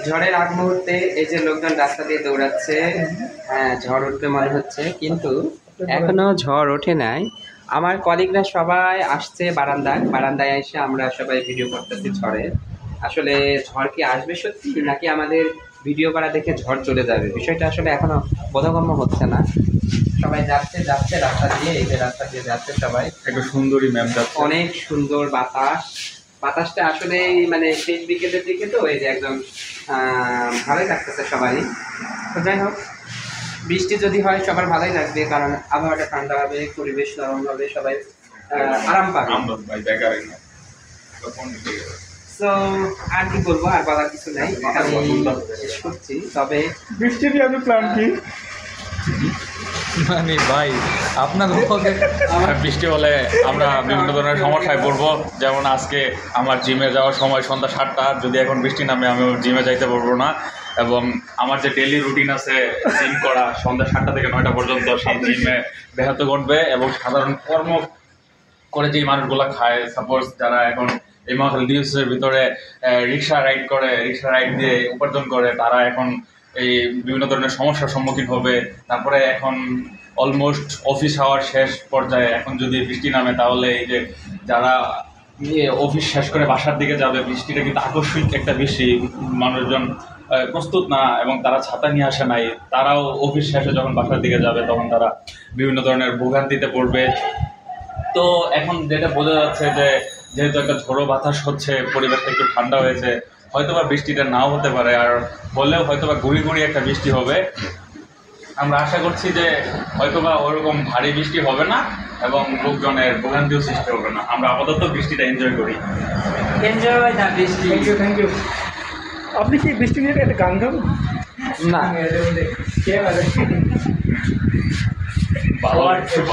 ঝড়ের আগ মুহূর্তে এই যে লোকজন রাস্তা দিয়ে দৌড়াচ্ছে, হ্যাঁ ঝড় উঠবে মনে হচ্ছে, কিন্তু এখনো ঝড় ওঠে নাই। আমার কলিগরা সবাই আসছে বারান্দায় এসে আমরা সবাই ভিডিও করতেছি ঝড়ের। আসলে ঝড় কি আসবে সত্যি, নাকি আমাদের ভিডিও করা দেখে ঝড় চলে যাবে, বিষয়টা আসলে এখনো বোধগম্য হচ্ছে না। সবাই যাচ্ছে যাচ্ছে রাস্তা দিয়ে, এই যে রাস্তা দিয়ে যাচ্ছে সবাই। একটা সুন্দরী ম্যাম যাচ্ছে, অনেক সুন্দর বাতাসটা আসলে মানে শেষ বিকেলের দিকে, তো এই যে একদম ভালোই লাগতেছে সবারই। তো যাই হোক, বৃষ্টি যদি হয় সবার ভালোই লাগবে, কারণ আবহাওয়াটা ঠান্ডা হবে, পরিবেশ নরম হবে, সবাই আরাম পাবে। তো আর কি বলবো, আর বলার কিছু নাই, আমি শেষ করছি। তবে বৃষ্টি নিয়ে আমি প্ল্যান কি মানে ভাই আপনার বৃষ্টি হলে আমরা বিভিন্ন ধরনের সমস্যায় পড়বো। যেমন আজকে আমার জিমে যাওয়ার সময় সন্ধ্যা 7টা, যদি এখন বৃষ্টি নামে আমি জিমে যাইতে পারবো না। এবং আমার যে ডেইলি রুটিন আছে জিম করা সন্ধ্যা 7টা থেকে 9টা পর্যন্ত, সেই জিমে ব্যাহত ঘটবে। এবং সাধারণ কর্ম করে যেই মানুষগুলো খায়, সাপোজ যারা এখন এই মহাখালী ডিউসের ভিতরে রিক্সা রাইড দিয়ে উপার্জন করে, তারা এখন এই বিভিন্ন ধরনের সমস্যার সম্মুখীন হবে। তারপরে এখন অলমোস্ট অফিস আওয়ার শেষ পর্যায়ে, এখন যদি বৃষ্টি নামে তাহলে এই যে যারা অফিস শেষ করে বাসার দিকে যাবে, বৃষ্টিটা কিন্তু আকস্মিক একটা বৃষ্টি, মানুষজন প্রস্তুত না এবং তারা ছাতা নিয়ে আসে নাই, তারাও অফিস শেষে যখন বাসার দিকে যাবে তখন তারা বিভিন্ন ধরনের ভোগান্তিতে পড়বে। তো এখন যেটা বোঝা যাচ্ছে যে যেহেতু একটা ঝোড়ো বাতাস হচ্ছে, পরিবেশটা একটু ঠান্ডা হয়েছে, হয়তোবা বৃষ্টিটা নাও হতে পারে, আর হলেও হয়তোবা গুঁড়ি গুঁড়ি একটা বৃষ্টি হবে। আমরা আশা করছি যে হয়তোবা ওরকম ভারী বৃষ্টি হবে না এবং লোকজনের ভোগান্তিও সৃষ্টি হবে না। আমরা আপাতত বৃষ্টিটা এনজয় করি। এনজয় না বৃষ্টি। Thank you. আপনি কি বৃষ্টি নিয়ে একটা গান গান? না, ভালো লাগছে।